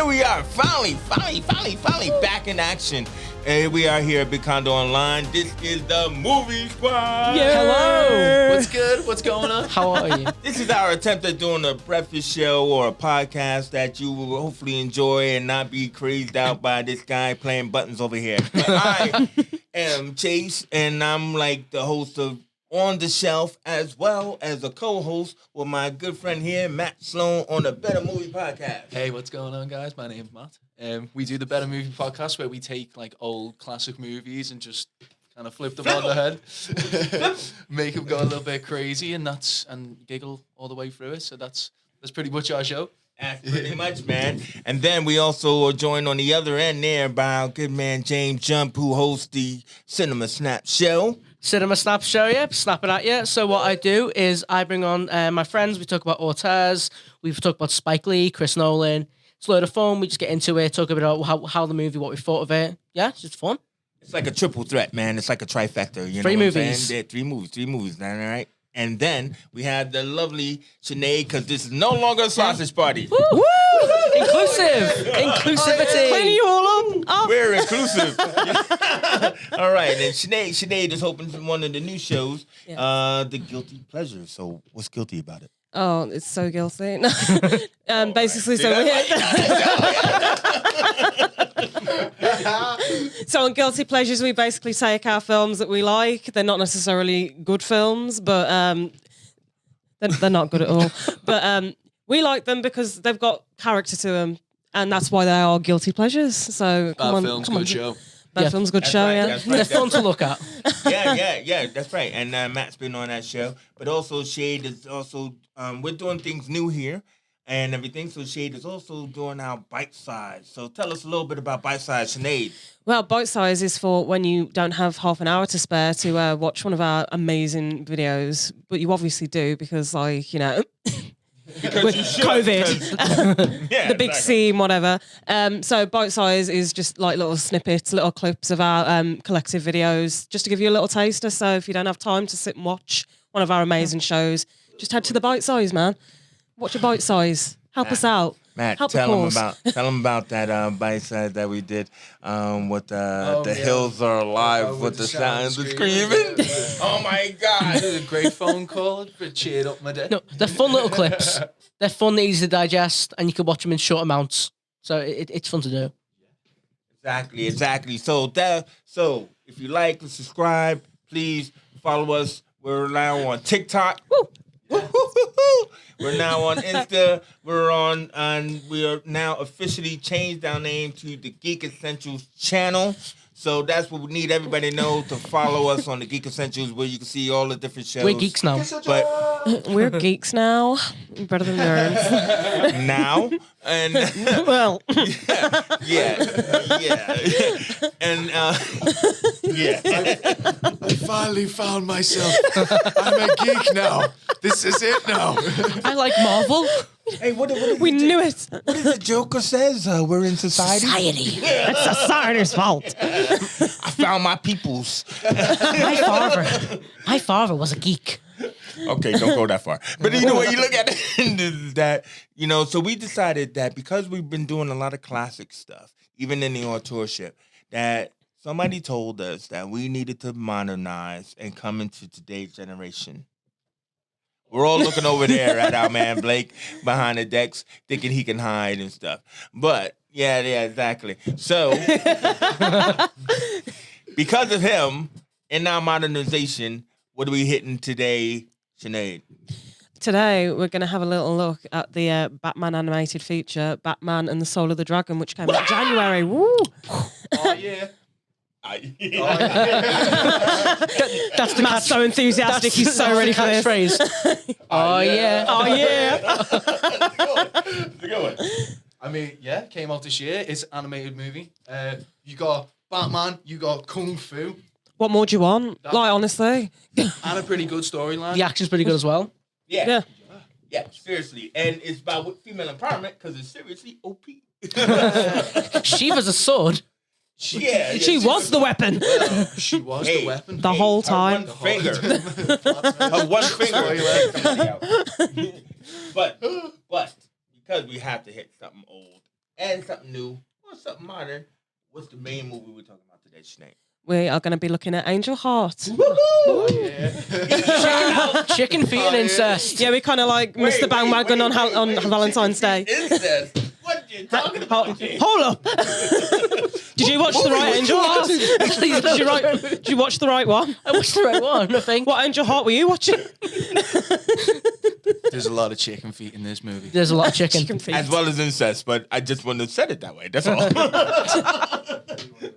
here we are, finally back in action. And we are here at Big Condo Online. This is the Movie Squad. Yeah. Hello. What's good? What's going on? How are you? This is our attempt at doing a breakfast show or a podcast that you will hopefully enjoy and not be crazed out by this guy playing buttons over here. I am Chase, and I'm like the host of On the Shelf, as well as a co-host with my good friend here, Matt Sloan, on the Better Movie Podcast. Hey, what's going on, guys? My name's Matt. We do the Better Movie Podcast where we take like old classic movies and just kind of flip them on the head, make them go a little bit crazy, and giggle all the way through it. So that's pretty much our show. That's pretty much, man. And then we also are joined on the other end there by our good man James Jump, who hosts the Cinema Snap Show. Cinema Snap Show, yeah, snapping at you. So what I do is I bring on my friends. We talk about auteurs. We've talked about Spike Lee, Chris Nolan. It's a load of fun. We just get into it, talk about how the movie, what we thought of it. Yeah, it's just fun. It's like a triple threat, man. It's like a trifecta. You know Three what movies. I'm saying? Three movies, all right? And then we had the lovely Sinead, because this is no longer a sausage party. Woo! Inclusive! Inclusivity! Cleaning you all up. Oh. We're inclusive. All right, and Sinead is hoping for one of the new shows, The Guilty Pleasure. So what's guilty about it? Oh, it's so guilty. Basically, so we're So on Guilty Pleasures, we basically take our films that we like. They're not necessarily good films, but they're not good at all. But we like them because they've got character to them, and that's why they are guilty pleasures. So come on, Good show. Bad film's good show, right, yeah. that's right. They're fun to look at. Yeah, that's right. And Matt's been on that show. But also, Shade is also, we're doing things new here and everything. So Shade is also doing our Bite Size. So tell us a little bit about Bite Size, Sinead. Well, Bite Size is for when you don't have half an hour to spare to watch one of our amazing videos. But you obviously do because, like, you know... Because you should, COVID, yeah, the big exactly. scene, whatever. So Bite Size is just like little snippets, little clips of our collective videos, just to give you a little taster. So if you don't have time to sit and watch one of our amazing shows, just head to the Bite Size, man. Watch a Bite Size. Help us out. Matt, Help tell the them cause. about that Bite Size that we did with the Hills Are Alive with the sounds of screaming. Oh my God. I did a great phone call. It cheered up my day. No, they're fun little clips. They're fun, they're easy to digest, and you can watch them in short amounts. So it's fun to do. Exactly. So if you like and subscribe, please follow us. We're now on TikTok. Woo. We're now on Insta. We are now officially changed our name to the Geek Essentials channel. So that's what we need everybody to know, to follow us on the Geek Essentials, where you can see all the different shows. We're geeks now. But We're geeks now. We're better than nerds. now, and Well, yeah, and yeah. I finally found myself. I'm a geek now. This is it now. I like Marvel. Hey, what we knew it. What is the Joker says? We're in society. It's society's fault. I found my peoples. My father was a geek. Okay, don't go that far. But you know what? You look at it, is that, you know, so we decided that because we've been doing a lot of classic stuff, even in the authorship, that somebody told us that we needed to modernize and come into today's generation. We're all looking over there at our man Blake behind the decks, thinking he can hide and stuff. But, yeah, exactly. So, because of him, in our modernization, what are we hitting today, Sinead? Today, we're going to have a little look at the Batman animated feature, Batman and the Soul of the Dragon, which came out in January. Woo! Oh, yeah. That's the Matt's so enthusiastic. He's so ready for this. Phrase. Oh yeah. Oh, yeah. It's a good one. I mean, yeah, came out this year. It's an animated movie. You got Batman, you got Kung Fu, What more do you want? Like, honestly. and a pretty good storyline. The action's pretty good as well. Yeah. Yeah. Seriously. And it's about female empowerment because it's seriously OP. Shiva's a sword. She was the weapon. She was the weapon. The whole time. Her one finger. Her one finger. But because we have to hit something old and something new or something modern. What's the main movie we're talking about today, Sinead? We are going to be looking at Angel Heart. Chicken feet and incest. Yeah, we kind of like missed the bandwagon on Valentine's Day. Incest. What are you talking about? Hold up. Did you watch the right Angel Heart? Did you watch the right one? I watched the right one, I think. What Angel Heart were you watching? There's a lot of chicken feet in this movie. There's a lot of chicken. Chicken feet. As well as incest, but I just wouldn't have said it that way. That's all.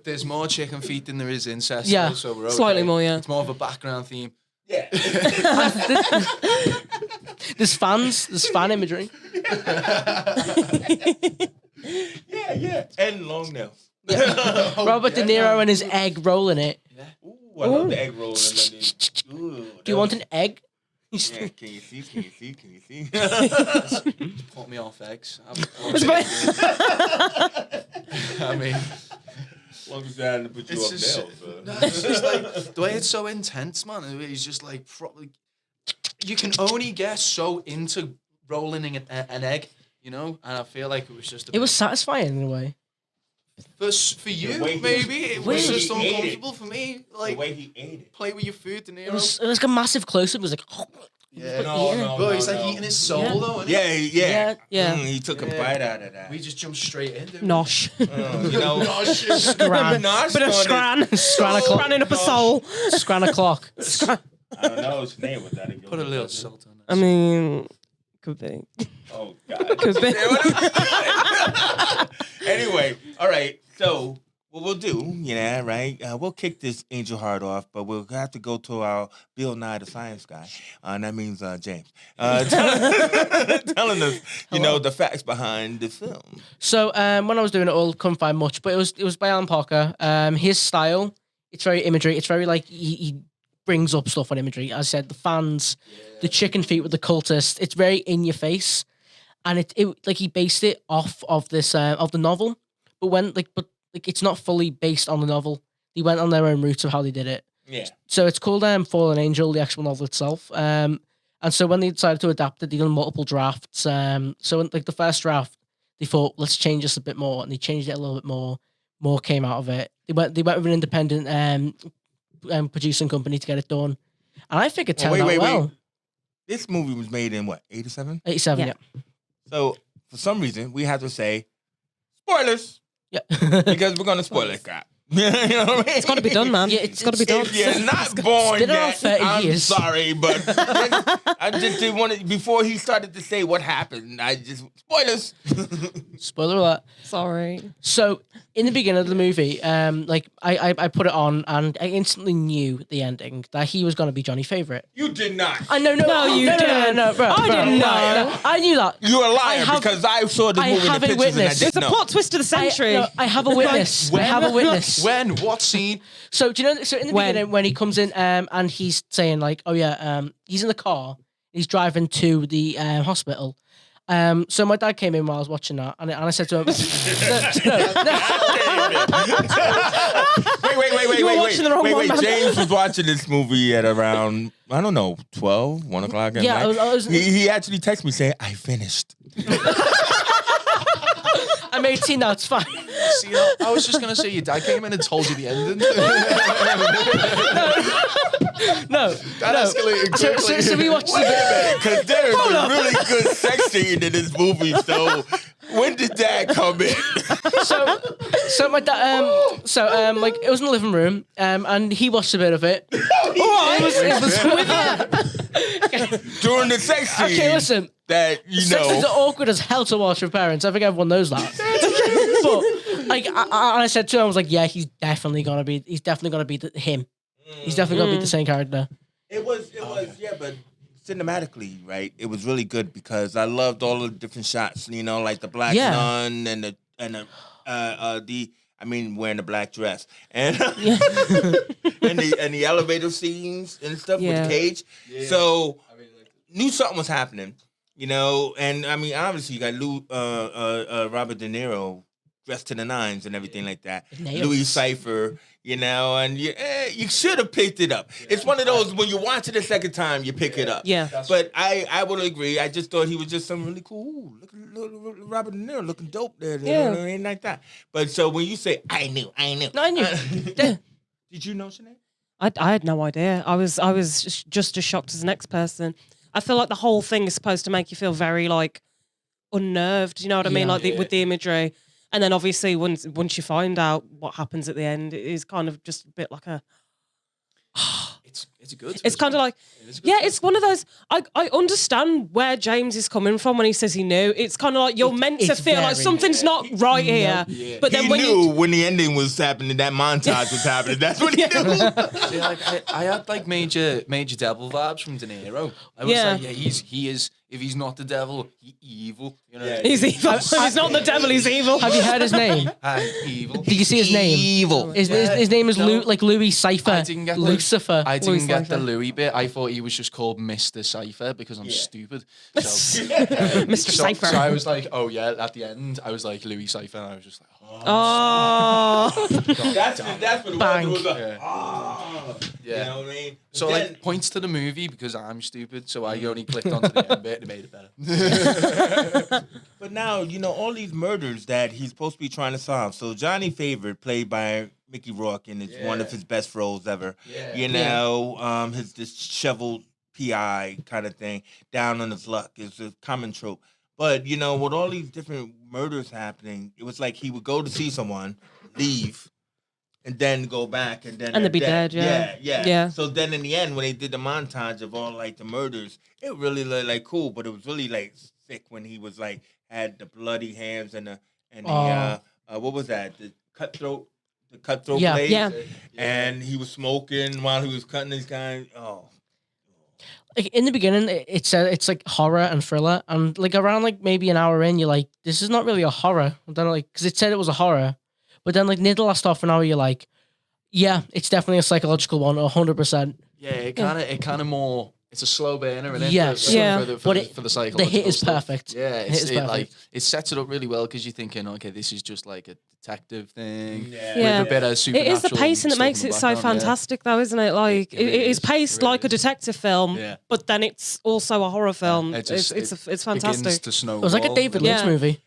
There's more chicken feet than there is incest. Yeah. So we're okay. Slightly more, yeah. It's more of a background theme. Yeah. There's fan imagery. Yeah. And long nails. Robert De Niro and his egg roll in it. Ooh, I love the egg roll. Do you want an egg? Yeah, can you see? Put me off eggs. I mean, As long as I had to put you it's up just, nails. no, it's just like the way it's so intense, man. It's just like probably you can only get so into rolling an egg, you know. And I feel like it was just It was satisfying in a way. for you way he- maybe it way was he just ate it. uncomfortable for me. The Like way he ate it. play with your food, De Niro. It was like a massive close up. It was like, Yeah, No, But he's like eating his soul Yeah. though. Isn't Yeah. Yeah. He took a bite out of that. We just jumped straight into it. Nosh. You know, Scran. Nosh Bit of on scran. Scran o'clock. Scranning up a soul. Scran o'clock. I don't know. Sinead was that. Put a little salt on it. I mean, could be. Oh God. Could be. Anyway, all right. So what we'll do, right? We'll kick this Angel Heart off, but we'll have to go to our Bill Nye the Science Guy, and that means James, telling us, the facts behind the film. So when I was doing it all, couldn't find much, but it was by Alan Parker. His style, it's very imagery. It's very like he brings up stuff on imagery. As I said, the fans, the chicken feet with the cultist. It's very in your face, and it like he based it off of this of the novel, but it's not fully based on the novel. They went on their own route of how they did it. Yeah. So it's called Fallen Angel, the actual novel itself. And so when they decided to adapt it, they done multiple drafts. So in, the first draft, they thought, let's change this a bit more, and they changed it a little bit more. More came out of it. They went with an independent producing company to get it done, and I think it turned out well. Wait. This movie was made in what, 87? 87, yeah. So for some reason, we have to say spoilers Yeah. because we're gonna spoil it, crap. You know what I mean? It's got to be done, man. Yeah, it's got to be done. If you're not born been around yet, 30 I'm years. sorry, but I just didn't want to. Before he started to say what happened, I just spoilers. Spoiler alert. Sorry. So in the beginning of the movie, I put it on, and I instantly knew the ending that he was going to be Johnny's favorite. You did not. I know, No, you didn't. No, bro, I didn't know. I knew that. You're a liar have- because I saw the I movie in have the a pictures and I witness. didn't It's the know. plot twist of the century. I have a witness. I have a witness. When? What scene? So do you know? So in the beginning, when he comes in, and he's saying like, "Oh yeah," he's in the car. He's driving to the hospital. So my dad came in while I was watching that, and I said to him, Wait. You were watching the wrong one, man. James was watching this movie at around, I don't know, 12, 1 o'clock at Yeah, night. I was- He actually texted me saying, I finished. "I'm 18 now. It's fine." See, I was just gonna say your dad came in and told you the ending. No, That escalated quickly. so we watched the Because there's a really good sex scene in this movie, so when did that come in? So my dad, like it was in the living room, and he watched a bit of it. It was During the sex scene. okay. Listen, That, sex is awkward as hell to watch with parents. I think everyone knows that. But like, I said to him, I was like, yeah, he's definitely gonna be him. He's definitely gonna be the same character. It was, yeah, but cinematically, right? It was really good because I loved all the different shots, like the black nun and wearing the black dress and and the elevator scenes and stuff with the cage. Yeah. So knew something was happening, and obviously you got Robert De Niro dressed to the nines and everything like that. Nails. Louis Cypher, you know, and you should have picked it up. It's one of those when you watch it a second time, you pick it up. Yeah. But I would agree. I just thought he was just some really cool. Ooh, look at Robert De Niro looking dope there. Yeah. Ain't like that. But so when you say I knew. No, I knew. Did you know, Sinead? I had no idea. I was just as shocked as the next person. I feel like the whole thing is supposed to make you feel very like unnerved. You know what I mean? Yeah. Like with the imagery, and then obviously once you find out what happens at the end, it is kind of just a bit like a. It's a good. It's kind of like, yeah, it's one of those. I understand where James is coming from when he says he knew. It's kind of like you're meant to it's feel like very- something's not right here. Yeah. But then He when knew you, when the ending was happening, that montage was happening. That's what he knew. See, like, I had like major devil vibes from De Niro. I was Yeah. like, yeah, he is. If he's not the devil, he's evil. You know, Yeah. he's evil. He's not the devil. He's evil. Have you heard his name? evil. Did you see his name? Evil. His name is No. Louis Cypher. I didn't get Lucifer. I didn't Louis get the Cypher. Louis bit. I thought he was just called Mr. Cypher because I'm stupid. So, Mr. Cypher. So I was like, oh yeah. At the end, I was like Louis Cypher, and I was just like, Oh. That's what it Bang. was. It was like, Yeah. You know what I mean? So Then- like points to the movie because I'm stupid. So I only clicked onto the end bit and it made it better. But now, you know, all these murders that he's supposed to be trying to solve. So Johnny Favorite, played by Mickey Rourke, and it's one of his best roles ever. Yeah. You know, his disheveled PI kind of thing, down on his luck is a common trope. But, you know, with all these different murders happening, it was like he would go to see someone, leave, and then go back, and then And they'd be they're dead, yeah. Yeah. Yeah. So then in the end, when they did the montage of all like the murders, it really looked like cool, but it was really like sick when he was like had the bloody hands and the what was that? The cutthroat Yeah. blade. Yeah. And he was smoking while he was cutting this guy. Oh. Like in the beginning, it's like horror and thriller, and like around like maybe an hour in, you're like, this is not really a horror. And then like, because it said it was a horror, but then like near the last half an hour, you're like, yeah, it's definitely a psychological one, 100%. Yeah, it kind of more. It's a slow burner, and Yes. Yeah. for the The psychological hit is stuff. perfect. Yeah, The hit is perfect. like it sets it up really well because you're thinking, okay, this is just like a detective thing Yeah. with a bit of It supernatural. is the pacing that stuff makes in it the so background, yeah. fantastic, though, isn't it? Like It it really is is. paced It really like a is. detective film, Yeah. but then it's also a horror film. It just- it's Begins fantastic. to snowball. It was like a David Lynch Yeah. movie.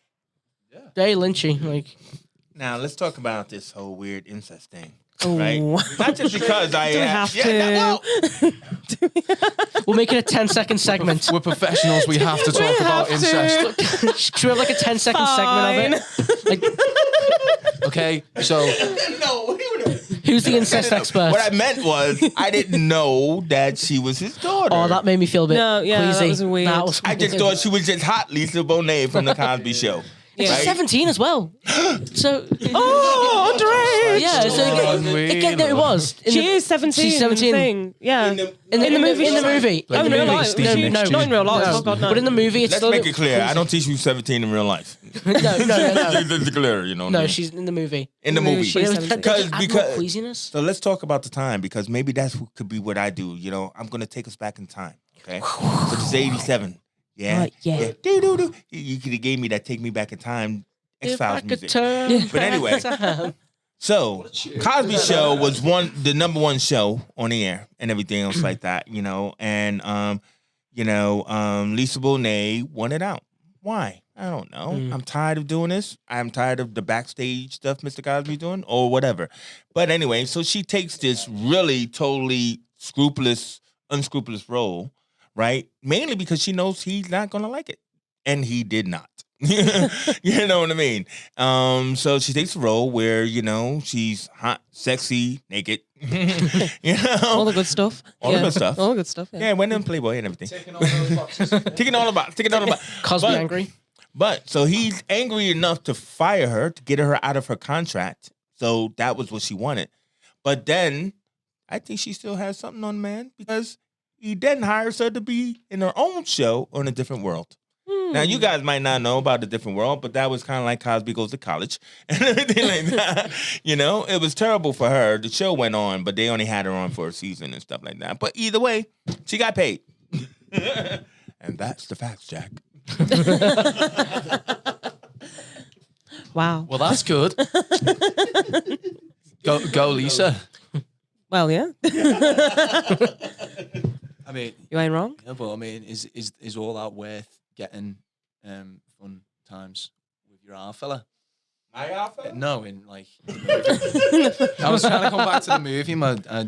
Yeah. Very Lynchy. Like, Now let's talk about this whole weird incest thing. Ooh. Right? Not just because I Do we have yeah, to? well, we'll make it a 10-second segment. We're professionals. We have to talk about have to. incest. Should we have like a 10-second segment of it? Like, Okay, so no, who's the incest expert? What I meant was I didn't know that she was his daughter. Oh, that made me feel a bit No, yeah, that queasy. was weird. That was I just thought she was just hot Lisa Bonet from the Cosby Show. She's right? 17 as well. So Oh, underage. yeah, so no, it was. In She the- is 17. She's 17. In the thing. Yeah. In the- In the movie, in the movie, Like Oh, in real movie, life. Steve She- next to not you. in real life. No. Oh, God, no. But in the movie, it's Let's still make it clear. I don't teach you 17 in real life. no. It's clear, you know. what I No, mean? she's in the movie. in the movie. she's But it was 17. because Because- queasiness. So let's talk about the time because maybe that's what could be what I do. You know, I'm gonna take us back in time. Okay, so this is '87. Yeah, Right, yeah. Doo-doo-doo. You could have gave me that "Take Me Back in Time" X If I Files could music. turn But anyway. back time. So Cosby Show was the number one show on the air and everything else like that, you know. And Lisa Bonet won it out. Why? I don't know. I'm tired of doing this. I'm tired of the backstage stuff Mr. Cosby doing or whatever. But anyway, so she takes this really totally unscrupulous role, right? Mainly because she knows he's not gonna like it. And he did not. You know what I mean? So she takes a role where, you know, she's hot, sexy, naked. You know? All the good stuff. All the good stuff. All the good stuff. Yeah. Yeah, went in Playboy and everything. Ticking all those boxes. Ticking all about. Cosby But- angry. But so he's angry enough to fire her, to get her out of her contract. So that was what she wanted. But then I think she still has something on the man because he then hires her to be in her own show on A Different World. Now, you guys might not know about A Different World, but that was kind of like Cosby Goes to College and everything like that. You know, it was terrible for her. The show went on, but they only had her on for a season and stuff like that. But either way, she got paid. And that's the facts, Jack. Wow. Well, that's good. Go, Lisa. Well, yeah. I mean, You ain't wrong. yeah, but I mean, is all that worth getting fun times with your R fella? My alpha? No, in like. The movie. I was trying to come back to the movie, man. Yeah.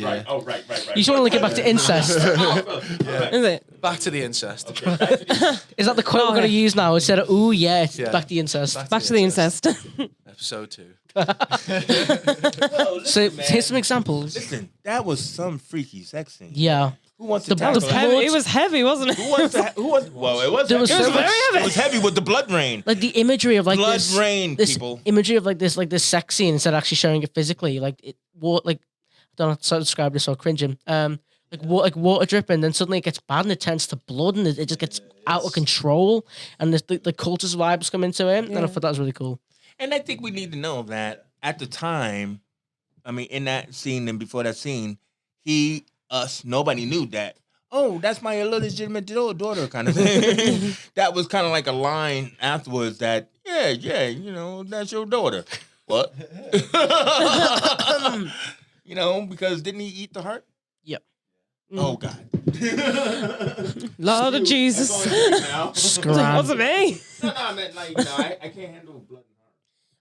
Right. Oh, right. You just want to get back to incest. Is it? Back to the incest. Is that the quote we're going to use now? Instead of, ooh, yeah, it's Yeah. back to incest. Back to the incest. Episode 2. So here's some examples. Listen, that was some freaky sex scene. Yeah. Who wants to The- tackle the that? Heavy. It was heavy, wasn't it? Who was? Well, it was. There was it so was much- very heavy. It was heavy with the blood rain. Like the imagery of like Blood this, rain, this people. imagery of like this sex scene instead of actually showing it physically. Like it, like I don't know how to describe this or cringing. Like water dripping, then suddenly it gets bad and it turns to blood and it just gets out of control. And the cultist vibes come into it, and I thought that was really cool. And I think we need to know that at the time, I mean, in that scene and before that scene, nobody knew that. Oh, that's my illegitimate daughter, kind of thing. That was kind of like a line afterwards that, yeah, that's your daughter. What? Because didn't he eat the heart? Yep. Oh, God. Lord of Jesus. Scram. Wasn't me. No, I meant like, I can't handle blood and heart.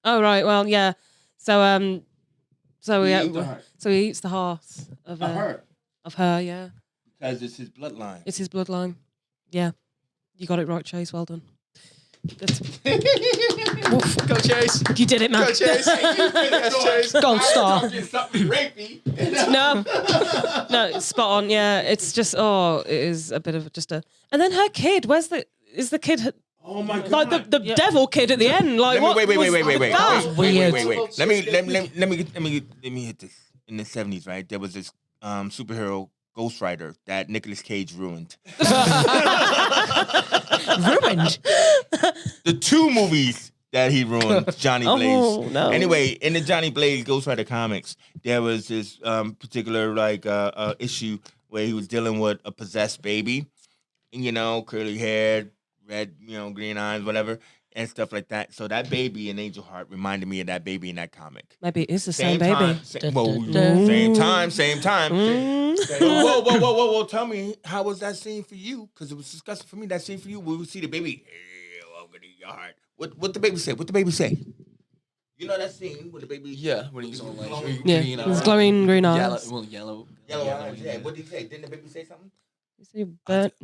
Oh right. Well, yeah. So so He yeah. ate the heart. So he eats the heart of Her. Of her. Yeah. Because it's his bloodline. It's his bloodline. Yeah. You got it right, Chase. Well done. That's- Go Chase. you did it, man. Go Chase. Yes, Chase. Gold star. Something rapey. No, spot on. Yeah, it's just it is a bit of just a. And then her kid. Is the kid Oh my God. like the devil kid at the end? Like what? Wait. was that? Weird. Wait. Let me hit this. In the 70s, right? There was this superhero Ghost Rider that Nicolas Cage ruined. Ruined. The 2 movies that he ruined, Johnny Blaze. Oh, no. Anyway, in the Johnny Blaze Ghost Rider comics, there was this particular issue where he was dealing with a possessed baby, and, curly hair, red, green eyes, whatever, and stuff like that. So that baby in Angel Heart reminded me of that baby in that comic. Maybe it is the same baby. Time, same time. Whoa. Tell me, how was that scene for you? Because it was disgusting for me. That scene for you, we would see the baby, I'm gonna eat your heart. What the baby say? What the baby say? You know that scene with the baby? Yeah, when he's on like green Yeah, eyes. it's glowing green Yellow. eyes. Well, yellow. Yellow eyes. Yeah. What did he say? Didn't the baby say something? You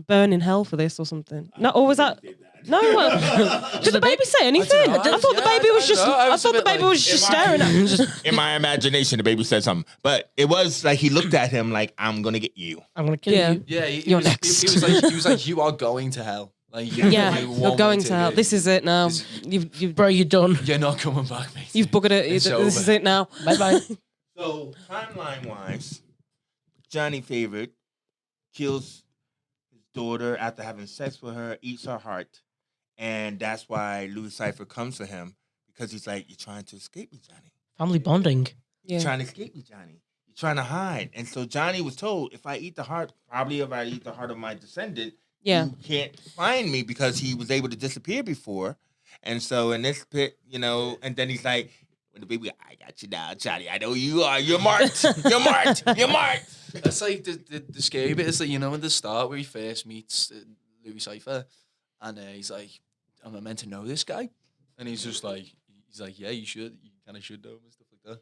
burn in hell for this or something. No, or was that? No. Did the baby say anything? I don't know. I thought the baby was just. I I was a thought the bit baby like- was just staring at him. In my imagination, the baby said something, but it was like he looked at him like, "I'm gonna get you." I'm gonna kill Yeah. you. Yeah, he You're was, next. He was like, you are going to hell. Like, Yeah, you you're going to hell. This is it now. This- You've Bro, you're done. You're not coming back, mate. you've buggered it. It's This over. is it now. Bye bye. So timeline wise, Johnny Favorite kills his daughter after having sex with her, eats her heart, and that's why Louis Cypher comes to him because he's like, "You're trying to escape me, Johnny. Family bonding. You're Yeah. trying to escape me, Johnny. You're trying to hide." And so Johnny was told, if I eat the heart, probably if I eat the heart of my descendant, Yeah. you can't find me because he was able to disappear before. And so in this pit, and then he's like, when the baby, I got you now, Johnny. I know you are. You're marked. You're marked. You're marked. That's like the scary bit is that, at the start where he first meets Louis Cypher, and he's like, am I meant to know this guy? And he's just like, yeah, you should. You kind of should know him and stuff like that.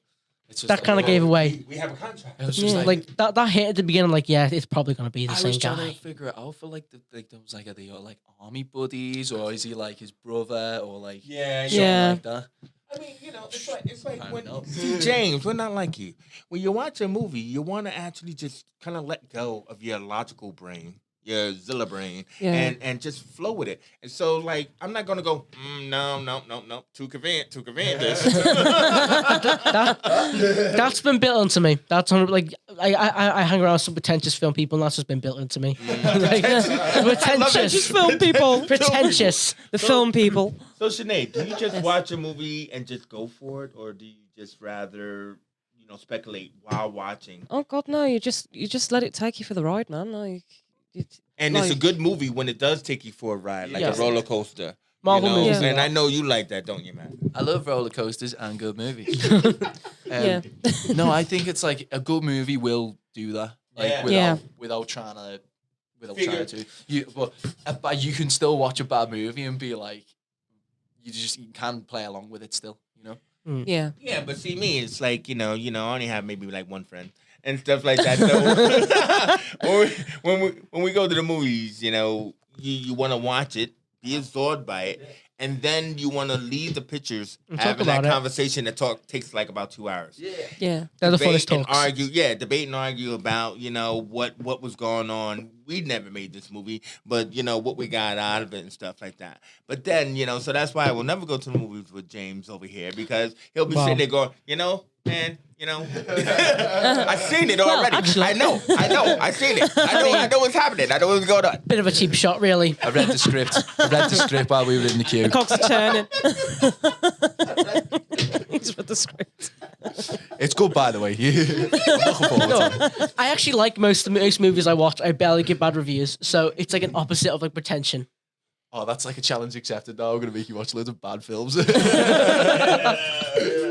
It's just That like, kind of gave away. We have a contract. It was just Like that hit at the beginning. Like, yeah, it's probably gonna be the I same was trying guy. to figure it out for like those like, are they like army buddies, or is he like his brother, or like Yeah. something Yeah. like that? I mean, it's like I when know. see, James, we're not like you. When you watch a movie, you want to actually just kind of let go of your logical brain, your Zilla brain, Yeah. and just flow with it. And so, like, I'm not gonna go, no, too convenient this. That's been built into me. That's like I hang around some pretentious film people, and that's just been built into me. Like, pretentious, Just film people. pretentious. The film people. So, Sinead, do you just watch a movie and just go for it, or do you just rather, speculate while watching? Oh God, no! You just let it take you for the ride, man. Like, And it's a Like- good movie when it does take you for a ride, like Yeah. a roller coaster. Marvel movies. And Yeah. I know you like that, don't you, man? I love roller coasters and good movies. Yeah. No, I think it's like a good movie will do that. Like Yeah. without trying to. Without Figure- trying to, but you can still watch a bad movie and be like, you can play along with it still, you know. Yeah. Yeah, but see me, it's like I only have maybe like one friend and stuff like that. So when we go to the movies, you want to watch it, be absorbed by it, and then you want to leave the pictures And having talk that about it. conversation that takes like about 2 hours. Yeah. They're the Debate funnest and talks. debate and argue about what was going on. We never made this movie, but what we got out of it and stuff like that. But then so that's why I will never go to the movies with James over here, because he'll be Wow. sitting there going, man, I've seen it already. actually- I know, I've seen it. I know what's happening. I know what's going on. Bit of a cheap shot, really. I read the script. while we were in the queue. Cogs are churning. He's read the script. It's good, by the way. I'm looking forward to it. I actually like most movies I watch. I barely give bad reviews, so it's like an opposite of like pretension. Oh, that's like a challenge accepted. Now I'm gonna make you watch loads of bad films.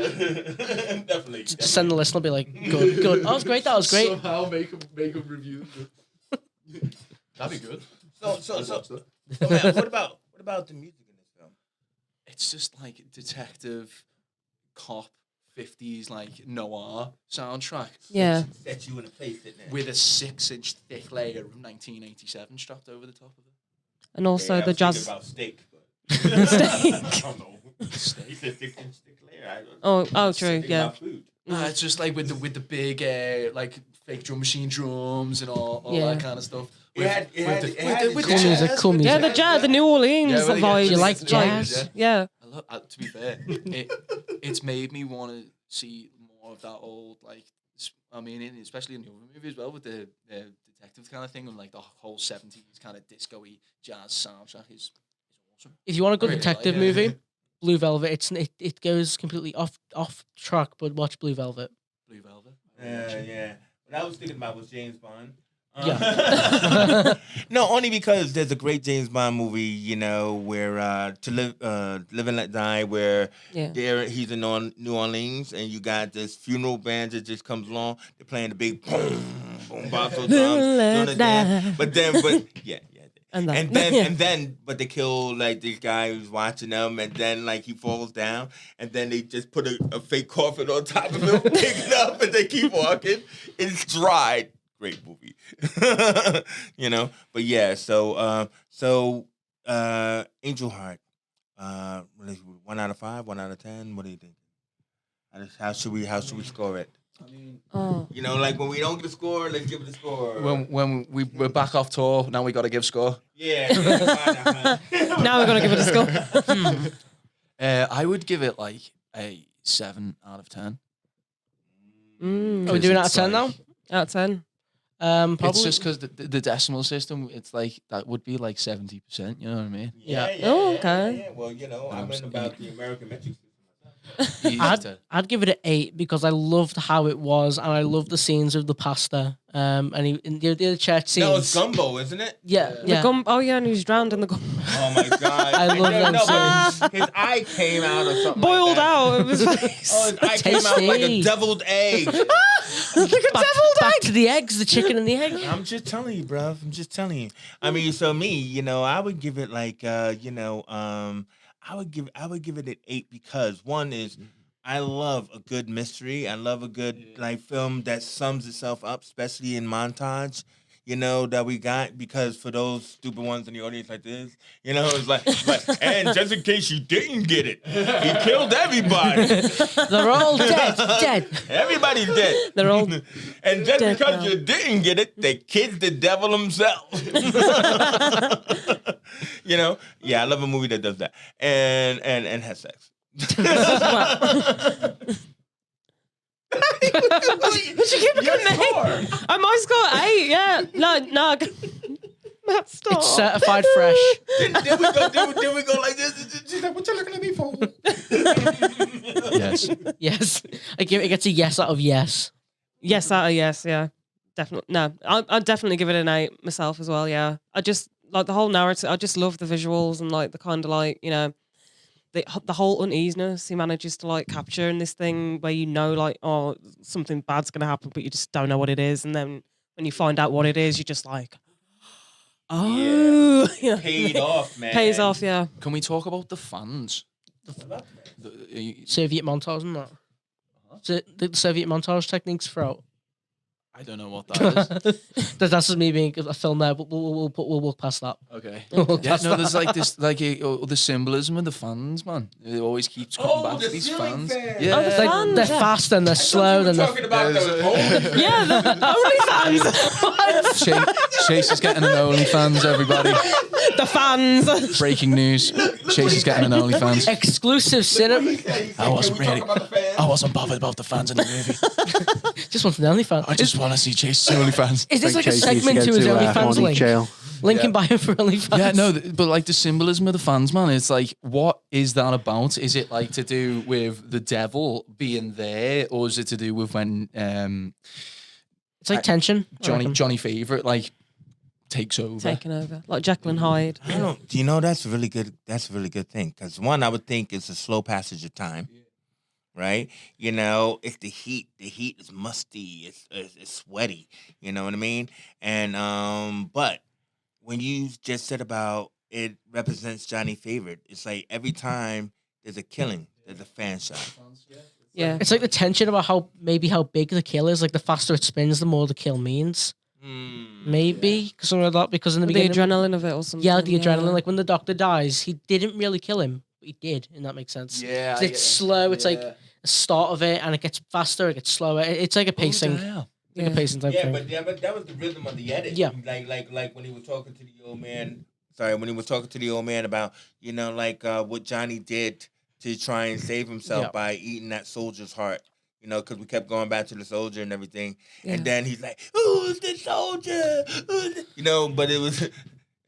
Definitely. Just send the list. I'll be like, good. That was great. Somehow make them reviews. That'd be good. So, man, what about the music in this film? It's just like detective, cop, 50s like noir soundtrack Yeah. Set you in a place, didn't it? with a 6-inch thick layer of 1987 strapped over the top of it. And also I the was jazz. thinking about steak. Steak. I don't know. He said 6-inch stick layer. I don't Oh, know. true. Thinking Yeah. about food. No, it's just like with the big like fake drum machine drums and all Yeah. that kind of stuff. It had With Cool music, cool music. Yeah, the jazz, the New Orleans Yeah, well, yeah. vibes. You like jazz? Yeah. To be fair, it's made me want to see more of that old especially in the other movie as well, with the detective kind of thing, and like the whole 70s kind of disco-y jazz soundtrack is awesome. If you want a good I really detective like it. movie, Blue Velvet. It goes completely off track, but watch Blue Velvet. Blue Velvet. Yeah. What I was thinking about was James Bond. Yeah. No, only because there's a great James Bond movie, where To Live and Let Die, where Yeah. he's in New Orleans, and you got this funeral band that just comes along. They're playing the big boom, boom, basso drums, doing the dance. But yeah. And But they kill like this guy who's watching them, and then like he falls down, and then they just put a fake coffin on top of him, pick it up, and they keep walking. It's dried. Great movie, But yeah, so Angel Heart, 1 out of 5, 1 out of 10. What do you think? How should we score it? I mean, Like when we don't get a score, let's give it a score. when we're back off tour, now we got to give score. Yeah. Now we're going to give it a score. I would give it like a 7 out of 10. Are we doing out of 10 now? Out of 10. Probably. It's just because the decimal system, it's like that would be like 70%. You know what I mean? Yeah. Oh, okay. Yeah. Well, I'm in about the American metric system. I'd give it an 8 because I loved how it was, and I loved the scenes of the pastor. And the church scenes. No, it's gumbo, isn't it? Yeah. And he was drowned in the gum. Oh my god! I love them but his eye came out or something. Boiled like that. out of his face. Oh, his eye came out like a Tasty. deviled egg. Back to the eggs, the chicken and the egg. I'm just telling you, bruv. I'm just telling you. I mean, so me, I would give it like, I would give it an 8 because one is I love a good mystery. I love a good like film that sums itself up, especially in montage. That we got, because for those stupid ones in the audience like this, it's like, and just in case you didn't get it, he killed everybody. They're all dead. Everybody's dead. They're all And just dead because now. you didn't get it, they killed the devil himself. Yeah, I love a movie that does that and has sex. I might score 8, yeah. No. Matt, stop. It's certified fresh. Did we go like this? She's like, what you looking at me for? Yes. Yes. It gets a yes out of yes. Yes, yes, yeah. Definitely. No, I'd definitely give it an 8 myself as well, yeah. like the whole narrative. I just love the visuals and like the kind of like the whole uneasiness he manages to like capture in this thing where like, oh, something bad's gonna happen, but you just don't know what it is, and then when you find out what it is, you're just like, oh, Paid off, man. Pays off, yeah. Can we talk about the fans? Soviet montage and that. So the Soviet montage techniques throughout. I don't know what that is. That's just me being a film there, but we'll walk past that. Okay. We'll Yeah, pass no, that. there's like this, like the symbolism of the fans, man. It always keeps coming back the to these ceiling fans. fans. Yeah. Oh, the Like, fans, they're yeah. fast and they're slow and they're talking about those Yeah, the OnlyFans. Chase is getting an OnlyFans, everybody. The fans. Breaking news. Chase is getting an OnlyFans. exclusive cinema. I wasn't bothered about the fans in the movie. Just want the OnlyFans. I just want to see Chase's OnlyFans. Is this like a Chase needs segment to go his OnlyFans horny link? jail. Link in bio for OnlyFans. Yeah, no, but like the symbolism of the fans, man, it's like, what is that about? Is it like to do with the devil being there, or is it to do with when It's like tension. I reckon. Johnny Favorite like takes over? Taken over. Like Jekyll and Hyde. I don't. Do you know that's a really good? That's a really good thing because one, I would think it's a slow passage of time, right? You know, it's the heat. The heat is musty. It's sweaty. You know what I mean? And but when you just said about it represents Johnny Favorite, it's like every time there's a killing, there's a fan shot. Yeah. It's like the tension about how big the kill is. Like the faster it spins, the more the kill means. Maybe something like that. Because in the The beginning, adrenaline of it or something. yeah, like the adrenaline. Like when the doctor dies, he didn't really kill him, but he did, and that makes sense. Yeah, 'Cause it's slow. It's like the start of it, and it gets faster. It gets slower. It's like a pacing. Like a pacing type thing. But that was the rhythm of the edit. Yeah. Like when he was talking to the old man. Sorry, when he was talking to the old man about what Johnny did to try and save himself by eating that soldier's heart. You know, because we kept going back to the soldier and everything. Yeah. And then he's like, "Who's the soldier?" You know, but it was a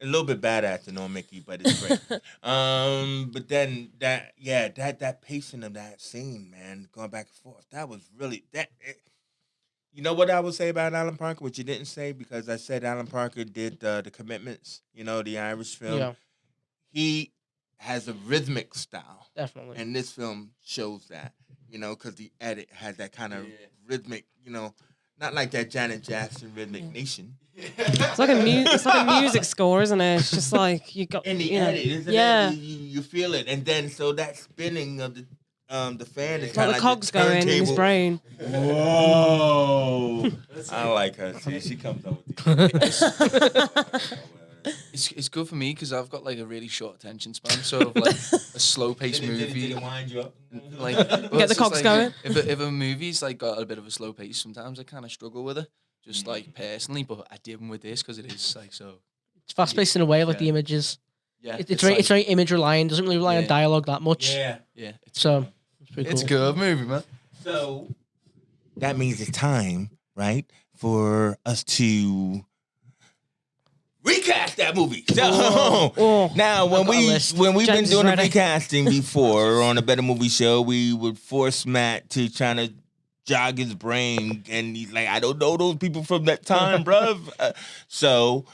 little bit badass on Mickey, but it's great. But then that pacing of that scene, man, going back and forth, that was really you know what I would say about Alan Parker, which you didn't say, because I said Alan Parker did the Commitments, you know, the Irish film. Yeah, He has a rhythmic style, definitely. and this film shows that, you know, because the edit has that kind of rhythmic, you know, not like that Janet Jackson Rhythmic Nation. It's like a music score, isn't it? It's just like you got In the you know, edit, isn't yeah. it? You feel it, and then so that spinning of the fan is Like kind the of cogs going in his brain. Whoa! I like her. See, she comes up with these. It's good for me because I've got like a really short attention span. So if, like a slow paced Did movie, it wind you up? like Get it's the just cogs like, going. If a movie's like got a bit of a slow pace, sometimes I kind of struggle with it, just like personally. But I did with this because it is like so. It's fast paced in a way, like the images. Yeah, It's very image reliant. Doesn't really rely on Yeah. dialogue that much. Yeah. So it's pretty cool. It's a good movie, man. So that means it's time, right, for us to recast that movie. So now, when I've got a we've list. been James is doing the ready. recasting before on a Better Movie Show, we would force Matt to try to jog his brain, and he's like, "I don't know those people from that time, bruv." So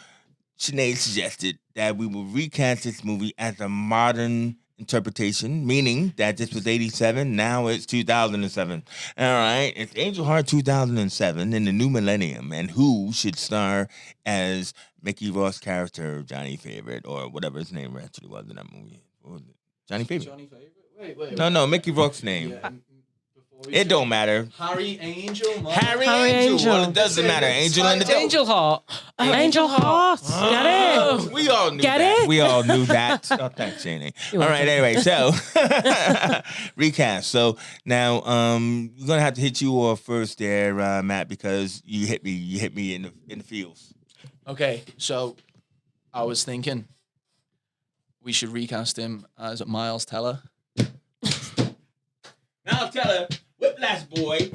Sinead suggested that we will recast this movie as a modern interpretation, meaning that this was 87, now it's 2007. All right, it's Angel Heart 2007 in the new millennium, and who should star as Mickey Ross' character, Johnny Favorite, or whatever his name actually was in that movie? What was it? Johnny Favorite? Johnny Favorite. Wait. No, Mickey Ross' name. It don't matter. Harry Angel. Man. Harry Harry Angel. Angel. Well, it doesn't matter. Angel in the It's Angel Heart. Oh, Angel Heart. Get it? We all knew Get that. it? We all knew that. Oh, thanks, Shani. All right, anyway, so recast. So now we're gonna have to hit you off first there, Matt, because you hit me in the feels. Okay, so I was thinking we should recast him as Miles Teller. Now tell her, Whiplash boy.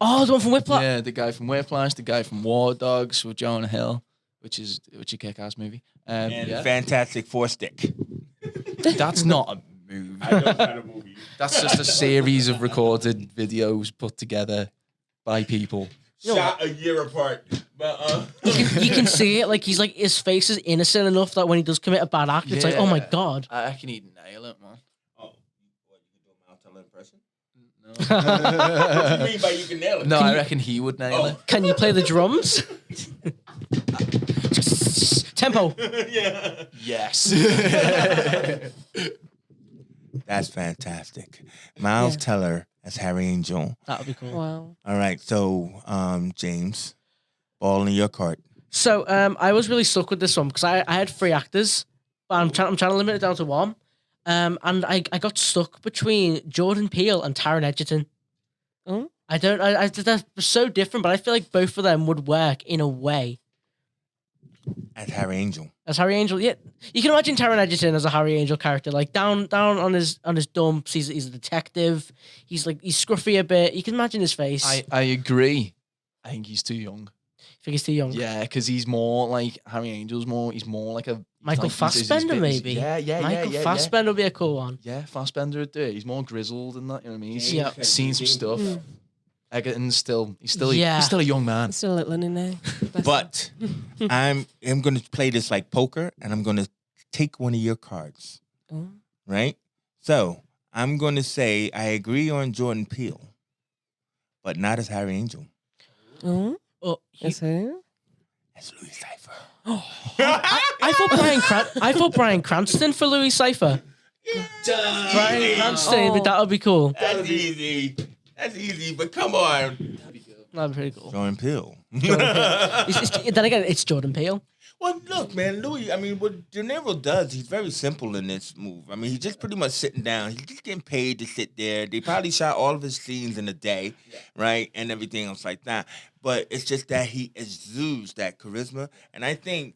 Oh, the one from Whiplash. Yeah, the guy from Whiplash, the guy from War Dogs with Jonah Hill, which is a kick-ass movie. And Yeah. Fantastic Four Stick. That's not a movie. I know kind of movie. That's just a series of recorded videos put together by people. shot a year apart. But You can see it. Like his face is innocent enough that when he does commit a bad act, it's like, oh my god. I reckon he'd nail it, man. oh, what, you can do a Miles Teller impression? No. What do you mean by you can nail it? No, I reckon he would nail it. Can you play the drums? Tempo. Yeah. Yes. That's fantastic. Miles Teller as Harry Angel. That would be cool. Wow. All right, so James, ball in your court. So I was really stuck with this one because I had 3 actors, but I'm trying to limit it down to 1. And I got stuck between Jordan Peele and Taron Egerton. Oh? They're so different, but I feel like both of them would work in a way. As Harry Angel. As Harry Angel, yeah, you can imagine Taron Egerton as a Harry Angel character, like down on his dumps. He's a detective. He's scruffy a bit. You can imagine his face. I agree. I think he's too young. I think he's too young. Yeah, because he's more like Harry Angel's more. He's more like a Michael like, Fassbender, maybe. Yeah. Michael Fassbender would be a cool one. Yeah, Fassbender would do it. He's more grizzled and that. You know what I mean? He's Yeah. seen some stuff. Egerton's still a young man. Still a little in there. But I'm going to play this like poker, and I'm going to take one of your cards. Oh. Right? So I'm going to say I agree on Jordan Peele, but not as Harry Angel. Oh, Oh, yes, who? As Louis Cypher. I thought Bryan Cranston for Louis Cypher. Bryan Cranston, that would be cool. That's easy. That's easy, but come on. That'd be pretty cool. Jordan Peele. Then again, it's Jordan Peele. Well, look, man, Louis, I mean, what De Niro does, he's very simple in this move. I mean, he's just pretty much sitting down. He's just getting paid to sit there. They probably shot all of his scenes in a day, right? And everything else like that. But it's just that he exudes that charisma. And I think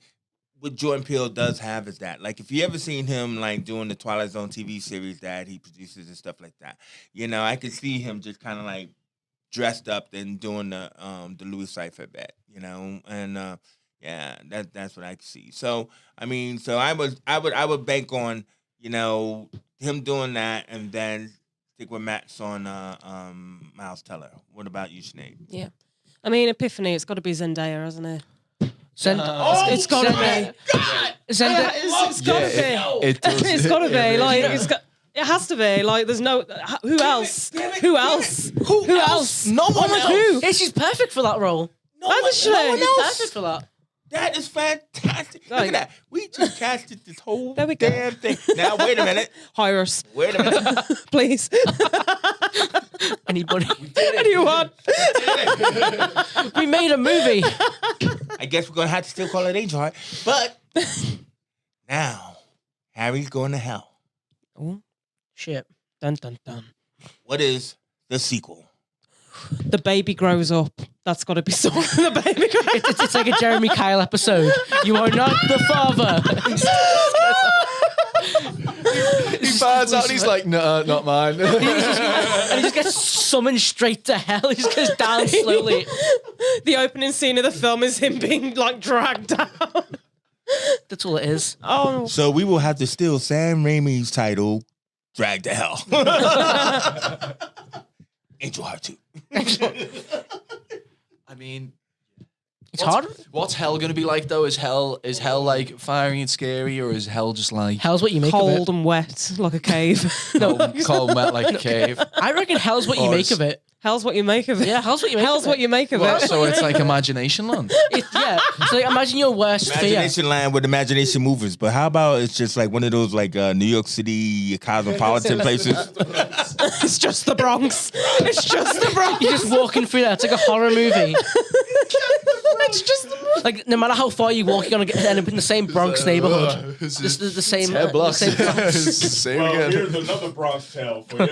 what Jordan Peele does have is that. Like, if you ever seen him, like, doing the Twilight Zone TV series that he produces and stuff like that, you know, I could see him just kind of, like, dressed up and doing the Louis Cypher bet, you know? And, yeah, that's what I see. So I mean, I would bank on, you know, him doing that, and then stick with Matt's on Miles Teller. What about you, Sinead? Yeah. I mean, Epiphany, it's got to be Zendaya, hasn't it? It's got to be. Zendaya. It's got to be. It does. It's got to be. Like, it has to be. Like, there's no. Who else? Who else? Who else? No one else. Who? Yeah, she's perfect for that role. Actually, no one She's else. perfect for that. That is fantastic. Look Like- at that. We just casted this whole There we go. damn thing. Now, wait a minute. hire us, Wait a minute. please. Anybody? Anyone? We made a movie. I guess we're going to have to still call it Angel Heart. But now, Harry's going to hell. Shit. Dun dun dun. What is the sequel? The baby grows up. That's got to be something. The baby grows. It's like a Jeremy Kyle episode. You are not the father. He finds out and he's like, no, not mine. And he just gets summoned straight to hell. He just goes down slowly. The opening scene of the film is him being like dragged down. That's all it is. Oh, So we will have to steal Sam Raimi's title, Drag to Hell. Angel Heart 2. I mean, It's hard. what's hell gonna be like though? Is hell like fiery and scary, or is hell just like Hell's what you make cold of it. and wet like a cave. cold wet like a cave? I reckon hell's what you Or make it's- of it. Hell's what you make of it. Yeah, hell's what you make Hell's of what it. you make of Well, it. so it's like imagination land. Yeah. So like, imagine your worst fear. Imagination Land with Imagination Movers. But how about it's just like one of those like New York City cosmopolitan places? It's just the Bronx. It's just the Bronx. You're just walking through there. It's like a horror movie. It's just the Bronx. Like no matter how far you walk, you're gonna end up in the same Bronx neighborhood. It's Just the same. 10 blocks. The same Bronx. Same again. another Bronx tale for you.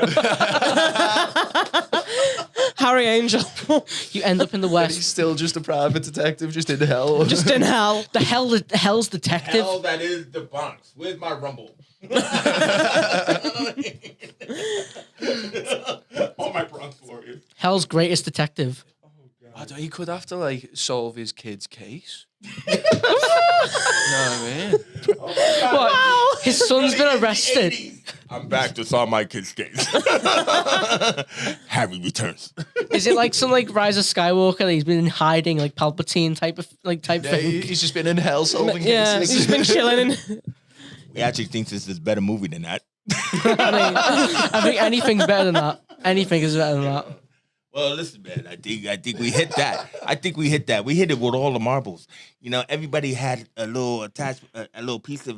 Harry Angel. You end up in the He's west. still just a private detective, just in hell. Just in hell. The hell's detective. Hell, that is the Bronx. Where's my rumble? All my Bronx warriors. Hell's greatest detective. He could have to like solve his kid's case. You know what I mean? What? His son's been arrested. I'm back to saw my kids' games. Harry returns. Is it like some like Rise of Skywalker that he's been in hiding, like Palpatine type Yeah, thing? he's just been in hell solving Yeah, cases. he's been chilling. We actually think this is a better movie than that. I think anything's better than that. Anything is better than that. Well, listen, man. I think we hit that. We hit it with all the marbles. You know, everybody had a little attachment, a little piece of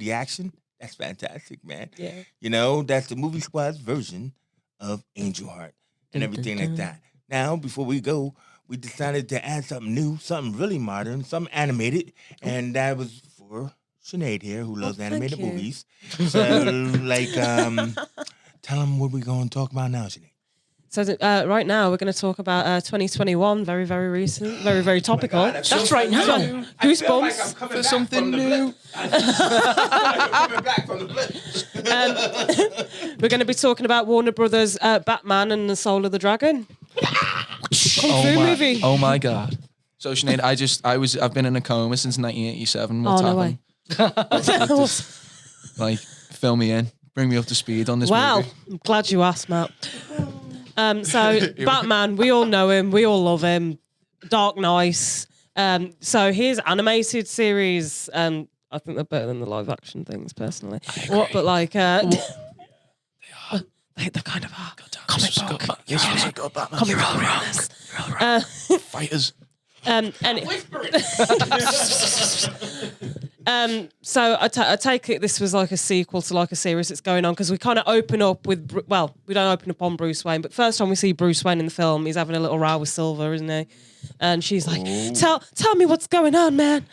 the action. That's fantastic, man. Yeah. You know, that's the movie squad's version of Angel Heart and everything like that. Now, before we go, we decided to add something new, something really modern, something animated, and that was for Sinead here, who loves animated you. movies. So, like, tell them what we're going to talk about now, Sinead. So right now we're going to talk about 2021, very, very recent, very, very topical. That's right now. Goosebumps. For something new. We're going to be talking about Warner Brothers' Batman and the Soul of the Dragon. Kung Fu movie. Oh my god. So Sinead, I've been in a coma since 1987. What's no happened? Like, fill me in. Bring me up to speed on this Well, movie. I'm glad you asked, Matt. So Batman, we all know him, we all love him. Dark Knight. So his animated series, I think they're better than the live action things, personally. But like, they kind of are. Comic book. Yes, we got Batman. Comic book realness. Fighters. And so I take it this was like a sequel to like a series that's going on, because we kind of open up with, well, we don't open up on Bruce Wayne, but first time we see Bruce Wayne in the film, he's having a little row with Silver, isn't he? And she's like, tell me what's going on, man.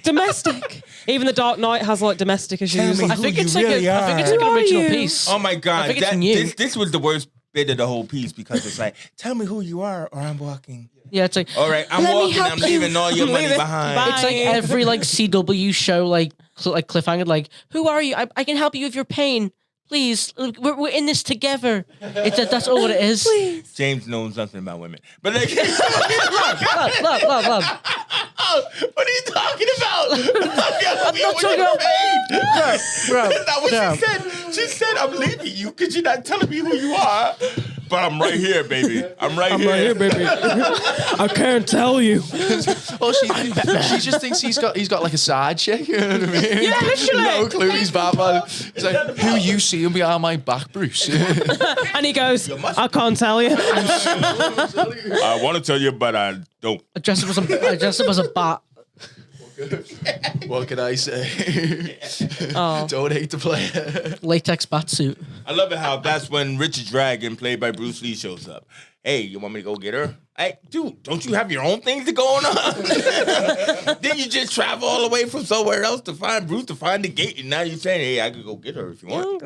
Domestic. Even the Dark Knight has like domestic issues. me I who think you it's like really I think it's are. like an Who are original you? piece. Oh my God, I think it's new. this was the worst bit of the whole piece, because it's like, tell me who you are or I'm walking. Yeah, it's like All right, I'm Let me walking, help I'm you. leaving all your money Leave it. behind. Bye. it's like every like CW show like cliffhanger, like, who are you? I can help you with your pain. Please, we're in this together. That's all it is. James knows something about women. But like, Love. what are you talking about? I'm not talking about- Bro, That's not what she said. She said, I'm leaving you because you're not telling me who you are. But I'm right here, baby. I'm right here, baby. I can't tell you. Oh, she just thinks he's got like a side chick. You know what I mean? Yeah, literally. No clue he's Batman. He's like, who you seeing behind my back, Bruce? And he goes, I can't tell you. I want to tell you, but I don't. I dress up as a bat. What can I say? Don't hate the player. Latex bat suit. I love it how that's when Richard Dragon, played by Bruce Lee, shows up. Hey, you want me to go get her? Hey, dude, don't you have your own things to go on? Then you just travel all the way from somewhere else to find Bruce, to find the gate, and now you're saying, hey, I could go get her if you want.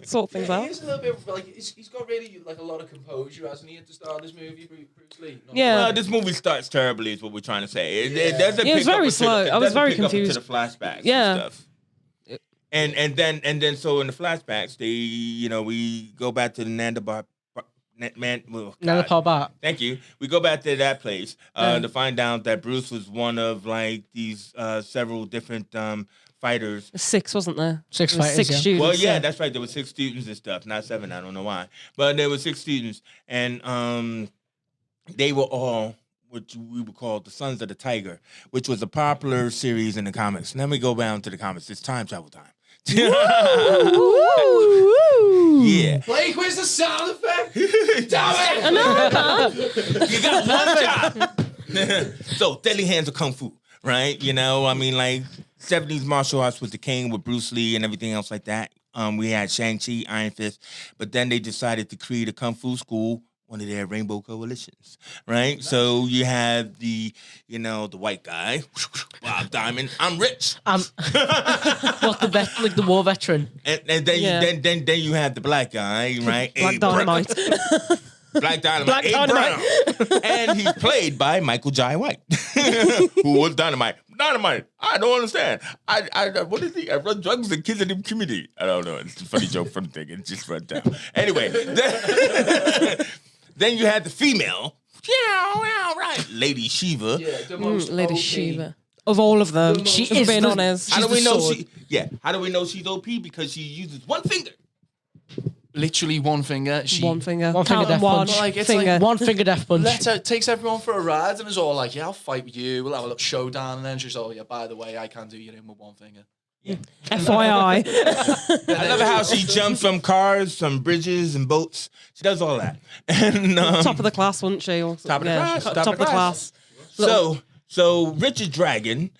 Sort things out. He's a little bit like he's got really like a lot of composure, hasn't he, at the start of this movie, Bruce Lee? Yeah. Well, this movie starts terribly, is what we're trying to say. It doesn't Yeah, it was pick up very until slow. it I was doesn't very pick up confused. until the flashbacks Yeah. and stuff. And then so in the flashbacks, we go back to the Another pop bat. Thank you. We go back to that place to find out that Bruce was one of like these several different fighters. 6, wasn't there? Six There was fighters, 6 yeah. students. Well, yeah, that's right. There were 6 students and stuff, not 7. I don't know why, but there were 6 students, and they were all what we would call the Sons of the Tiger, which was a popular series in the comics. Let me go down to the comics. It's time travel time. Yeah. Blake, where's the sound effect? Damn it! I know, man. You got one job. So, Deadly Hands of Kung Fu, right? You know, I mean, like 70s martial arts was the king with Bruce Lee and everything else like that. We had Shang-Chi, Iron Fist, but then they decided to create a Kung Fu school, one of their rainbow coalitions, right? So you have the white guy, Bob Diamond. I'm rich. What the war veteran? And then then you have the black guy, right? Black Abe Brown. Dynamite. Black Dynamite. Black Abe Dynamite. Brown. And he's played by Michael Jai White, who was Dynamite. Dynamite. I don't understand. I what is he? I run drugs and kids in the community. I don't know. It's a funny joke from the thing. It just run down. Anyway, then you had the female. Yeah, right. Lady Shiva. Yeah, the most Lady OP Shiva. of all of them. She if is being the- honest. How do She's we the know sword. How do we know she's OP? Because she uses one finger. Literally one finger. She One finger. One finger Count 'em death one punch. Like, it's finger. like- One finger death punch. takes everyone for a ride and is all like, yeah, I'll fight with you. We'll have a little showdown. And then she's all, yeah, by the way, I can do you in with one finger. FYI. I love how she jumps from cars, from bridges and boats. She does all that. And Top of the class, wasn't she? Or, Top of the class, Top of the class. So Richard Dragon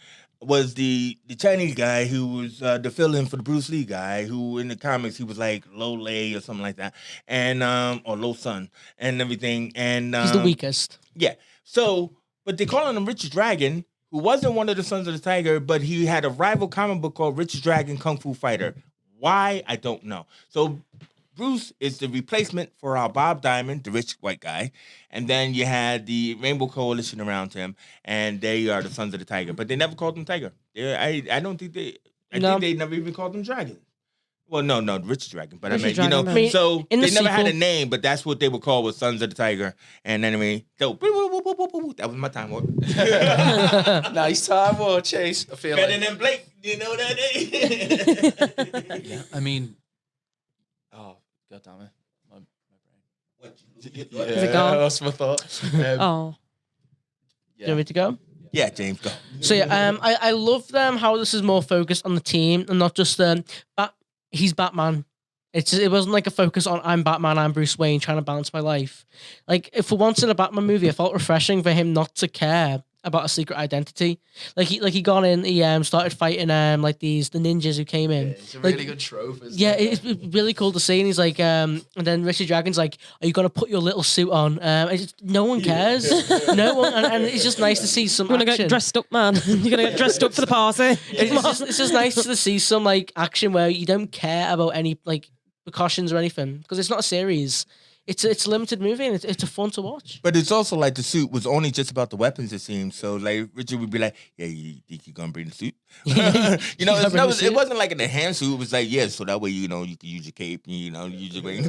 was the Chinese guy who was the fill-in for the Bruce Lee guy, who in the comics he was like Lo Lei or something like that, and or Lo Sun and everything. And He's the weakest. Yeah. So, but they call him Richard Dragon, who wasn't one of the Sons of the Tiger, but he had a rival comic book called Richard Dragon Kung Fu Fighter. Why? I don't know. So Bruce is the replacement for our Bob Diamond, the rich white guy. And then you had the Rainbow Coalition around him, and they are the Sons of the Tiger. But they never called them Tiger. I don't think they... I think they never even called them Dragon. Well, no, Richard Dragon. But Richard I mean, Dragon, man. so In they the never had a sequel- name, but that's what they were called, was Sons of the Tiger. And anyway, so that was my time warp. Nice time, war chase. I feel Better like. than Blake, you know that? Yeah, I mean, oh, god damn it. My brain. Yeah, Is it gone? I lost my thought. Oh. Yeah. You ready to go? Yeah, James, go. So yeah, I love how this is more focused on the team and not just he's Batman. It wasn't like a focus on I'm Batman, I'm Bruce Wayne trying to balance my life. Like if for once in a Batman movie, I felt refreshing for him not to care about a secret identity. Like he gone in, he started fighting like the ninjas who came in. It's a Like, really good trope. Isn't yeah, it? it's really cool to see. And he's like, and then Richard Dragon's like, "Are you gonna put your little suit on?" No one cares. No one, and it's just nice to see some You're going to action. get dressed up, man. You're going to get dressed up for the party. It's just nice to see some like action where you don't care about any like precautions or anything because it's not a series. It's a limited movie and it's a fun to watch. But it's also like the suit was only just about the weapons, it seems. So like Richard would be like, "Yeah, you think you're gonna bring the suit?" You know, it wasn't like an enhanced suit. It was like, yeah, so that way you can use your cape, use your wings.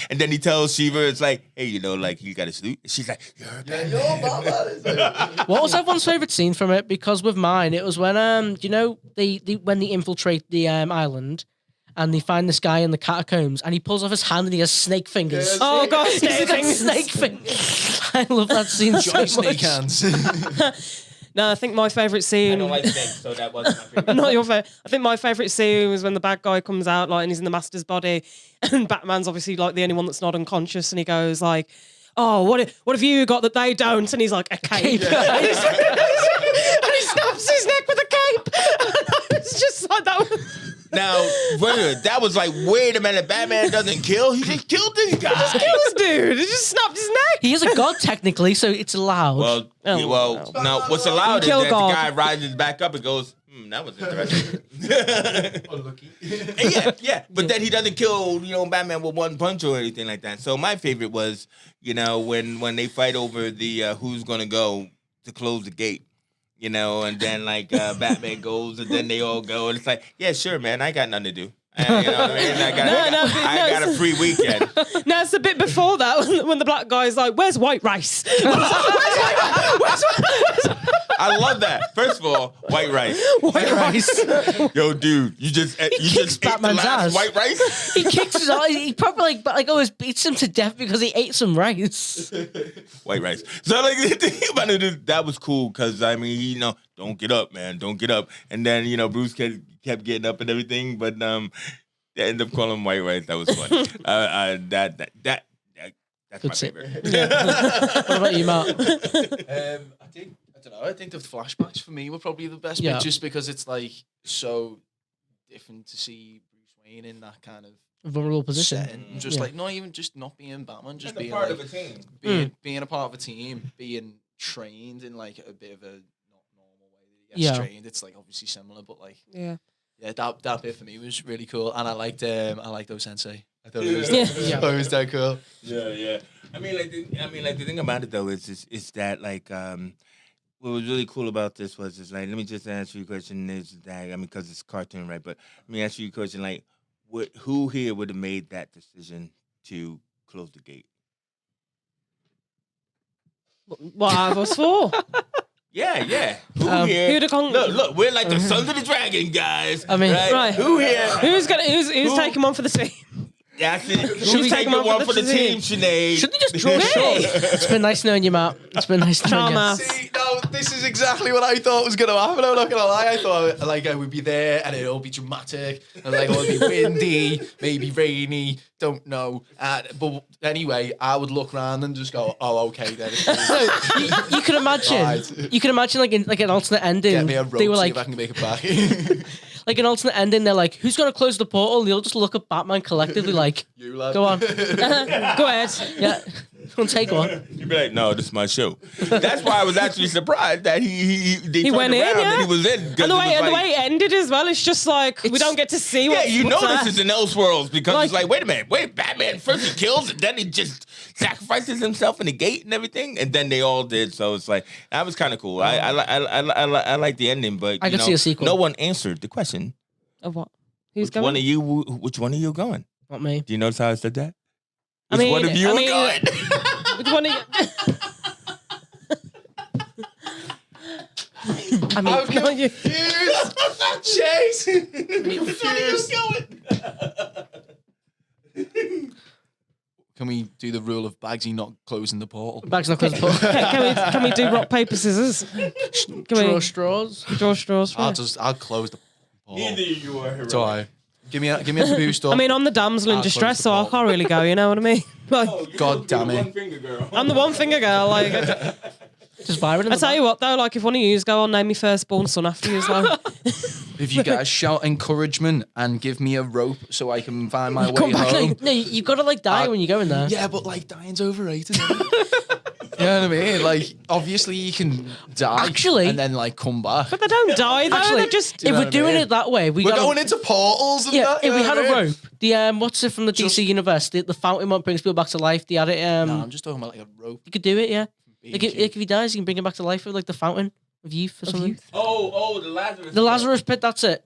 And then he tells Shiva, it's like, hey, like you got a suit. She's like, you're a Batman. What was everyone's favorite scene from it? Because with mine, it was when when they infiltrate the island. And they find this guy in the catacombs, and he pulls off his hand, and he has snake fingers. Oh, God. snake fingers! I love that scene Johnny so Snake much. Hands. No, I think my favourite scene... snakes, so that wasn't my favorite. Not your favorite. I think my favourite scene was when the bad guy comes out, like, and he's in the Master's body, and Batman's obviously like the only one that's not unconscious, and he goes like, "Oh, what have you got that they don't?" And he's like, "A cape." And he snaps his neck with a cape. And it's just like that. Now, that was like, wait a minute, Batman doesn't kill. He just killed this guy. Kills dude. He just snapped his neck. He is a god technically, so it's allowed. Well, now what's allowed is Kill that God. the guy rises back up and goes, that was interesting. yeah. But then he doesn't kill, Batman with one punch or anything like that. So my favorite was, when they fight over the who's gonna go to close the gate. And then Batman goes, and then they all go, and it's like, yeah, sure, man, I got nothing to do. You know what I mean? I got a free weekend. No, it's a bit before that when the black guy's like, "Where's white rice?" I love that. First of all, white rice. White rice. Yo, dude, you just ate the Batman's last ass. white rice? He kicks his eye. He probably always beats him to death because he ate some rice. White rice. So the thing about it is that was cool because I mean, don't get up, man, don't get up. And then Bruce kept getting up and everything, but they ended up calling him white rice. That was fun. That's Good my scene. favorite. What about you, Matt? I think the flashbacks for me were probably the best Yeah. bit, just because it's like so different to see Bruce Wayne in that kind of Vulnerable position. setting. Just Yeah. like not even just not being Batman, just being part like, of a team. being a part of a team, being trained in like a bit of a not normal way that he Yeah. gets trained. It's like obviously similar, but like Yeah. that bit for me was really cool, and I liked Sensei. I thought it was Yeah. Yeah. it was that cool. Yeah. I mean, the thing about it though is that what was really cool about this was let me just answer your question is that because it's a cartoon, right? But let me ask you a question who here would have made that decision to close the gate? What are us for? Yeah. Who Who here? the con- Look, we're like the Sons of the Dragon, guys. I mean- Right. Who here? Who's taking one for the team? That's it. Should we Who's take taking him out one for for the the team, Sinead? Shouldn't they just draw straws? It's been nice knowing you, Matt. It's been nice knowing you. Charmass. See, no, this is exactly what I thought was going to happen. I'm not going to lie. I thought like I would be there and it'll be dramatic and like it would be windy, maybe rainy, don't know. But anyway, I would look around and just go, oh, okay then. You can imagine. Right. You can imagine like an alternate ending. Get me a rope, they were see like if I can make it back. like an alternate ending. They're like, who's gonna close the portal? And they'll just look at Batman collectively like, You lad. go on, Go ahead. yeah, don't take one. You'd be like, no, this is my show. That's why I was actually surprised that they turned went in, around yeah. and he was in. 'cause And the it way, was the like- way it ended as well, it's just like we don't get to see Yeah, what's you know what's this there. is an Elseworlds because it's Like- like, wait a minute, Batman first he kills and then he just sacrifices himself in the gate and everything, and then they all did. So it's like that was kind of cool. I like the ending, but I you could know, see a sequel. no one answered the question. Of what? Who's Which going? one of you? Which one of you going? Not me. Do you notice how I said that? I Which mean- one of you I are mean- going? Which one of you? I mean, I'm No, you- confused. Chase. Which one of you going? Can we do the rule of Bagsy not closing the portal? bag's not closed. Draw can we do rock paper scissors? Can we straws. draw straws? For it? I'll close the portal. Neither of you are heroic. It's all right. Give me a boost up. I mean, I'm the damsel in I'll distress, close the so I portal. can't really go. You know what I mean? Like, Oh, you're God the damn it. one finger girl. I'm the one finger girl. Like, Just Byron. In I the tell back. you what though, like if one of yous go on, name me firstborn son after you as well. If you guys shout encouragement and give me a rope so I can find my way Come back, home. No, you've got to like die when you go in there. Yeah, but like dying's overrated. Isn't it? You know what I mean? Like, obviously you can die Actually- and then like come back. But they don't die though. Actually, They just you if know we're what I doing mean? it that way, We're gotta- going into portals and Yeah, that. if you we know had what a I mean? rope, the what's it from the DC universe? The fountain what brings people back to life. They had it. No, I'm just talking about like a rope. You could do it, yeah. Being Like if he dies, you can bring him back to life with like the fountain of youth or something. Oh, the Lazarus. The Lazarus pit. That's it.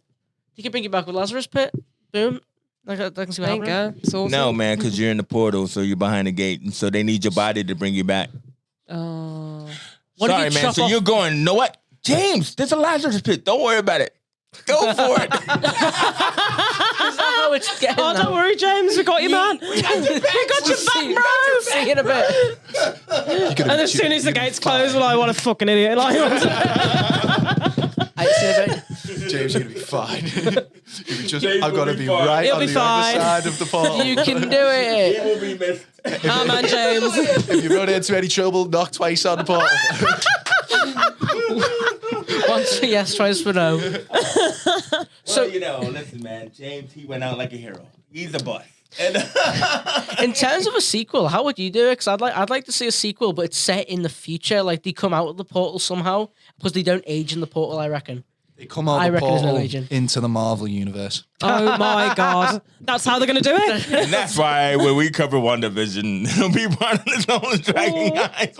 You can bring it back with Lazarus pit. Boom. Like I can see what there you happening. go. It's awesome. No, man, because you're in the portal, so you're behind the gate, and so they need your body to bring you back. Oh. What if Sorry, you man. chop So off- you're going. You know what, James? There's a Lazarus pit. Don't worry about it. Go for it. Is that how it's getting? Oh, don't worry, James. We got you, man. We got your back, bro. See you in a bit. And as soon as the gates close, we're like, what a fucking idiot. Like, I see you in a bit. James, you're gonna be fine. You'll be just, James I've got to will be be fine. right He'll on be the fine. other side of the portal. You can do it. It will be missed. oh, man, James. If you run into any trouble, knock twice on the portal. Once for yes, twice for no. So you know, listen, man. James, he went out like a hero. He's a boss. And In terms of a sequel, how would you do it? Because I'd like to see a sequel, but it's set in the future. Like they come out of the portal somehow, because they don't age in the portal. I reckon. They come out I the reckon there's no portal agent. into the Marvel universe. Oh, my God. That's how they're going to do it? And that's why when we cover WandaVision, it'll be part of the Stolen Dragon Eyes.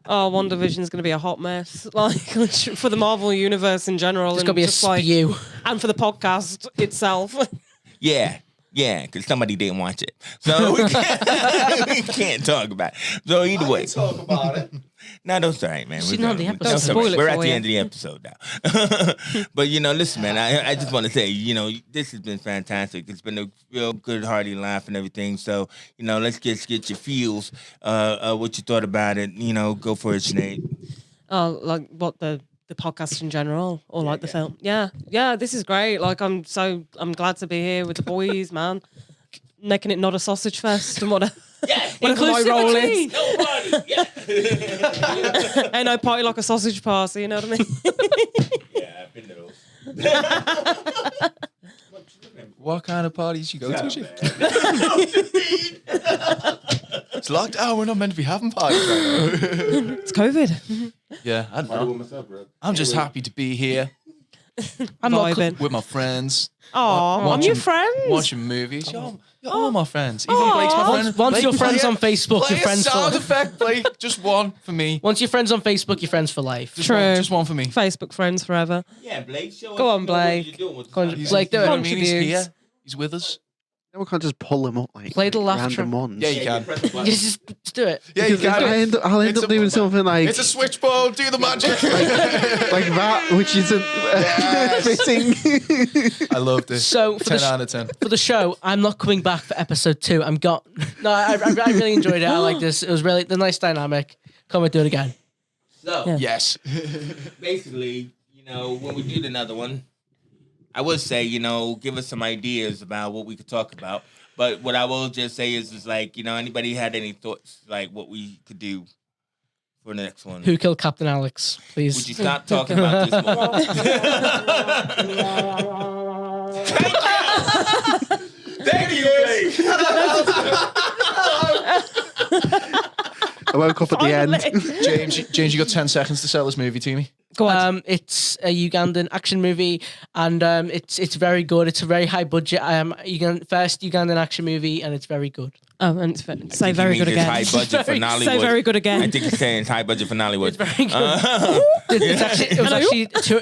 Oh, WandaVision's going to be a hot mess. Like, for the Marvel universe in general. It's and gonna be a just, like, spew. and for the podcast itself. Yeah, because somebody didn't watch it. So we can't talk about it. So either way. Talk about it. No, that's all right, man. Seen We're on the done. episode. That's all Spoil right. it We're at for the you. end of the episode now. But, you know, listen, man, I just want to say, you know, this has been fantastic. It's been a real good, hearty laugh and everything. So, you know, let's get your feels, what you thought about it. You know, go for it, Sinead. Oh, like what the podcast in general, or like the film? Yeah, this is great. Like I'm glad to be here with the boys, man. Making it not a sausage fest and whatever. Yeah, Whatever my role is. no party. Yeah. Ain't no party like a sausage party. You know what I mean? Yeah, I've been to those. What kind of parties you go to? Chief? Man. It's locked down. We're not meant to be having parties right now. It's COVID. Yeah, I don't know. myself, bro. I'm just happy to be here I'm not. Vibing. with my friends, Oh, I'm watching- your friends. watching movies. You're all my friends. Even Blake's my friend. Once Blake, your friends play on Facebook, play your friends a sound for effect, Blake. Just one for me. once your friends on Facebook, your friends for life. True. Just one for me. Facebook friends forever. Yeah, Blake, show Go us, on, you know, what Blake. you're doing with Go on, the- Blake, do You it. know what I mean? He's Contributes. here. He's with us. We can't just pull them up like Play the laugh random track. ones. Yeah, you can. Just do it. Yeah, you Because can. I'll end It's up a- doing something like It's a switchboard. Do the magic. like that, which isn't fitting. I loved it. So for 10 out of 10. for the show, I'm not coming back for episode 2. I'm gone. No, I really enjoyed it. I like this. It was really the nice dynamic. Come and do it again. So Yeah. Yes. basically, when we do another one, I would say, give us some ideas about what we could talk about. But what I will just say is like, anybody had any thoughts, like what we could do for the next one? Who killed Captain Alex? Please. Would you stop talking about this more? Thank you, Blake. I woke up at the end. James, you got 10 seconds to sell this movie to me. Go on. It's a Ugandan action movie, and it's very good. It's a very high budget. First Ugandan action movie, and it's very good. Oh, and say very good again. High budget for Nollywood. Say very good I again. think he's saying it's high budget for Nollywood. It's very good.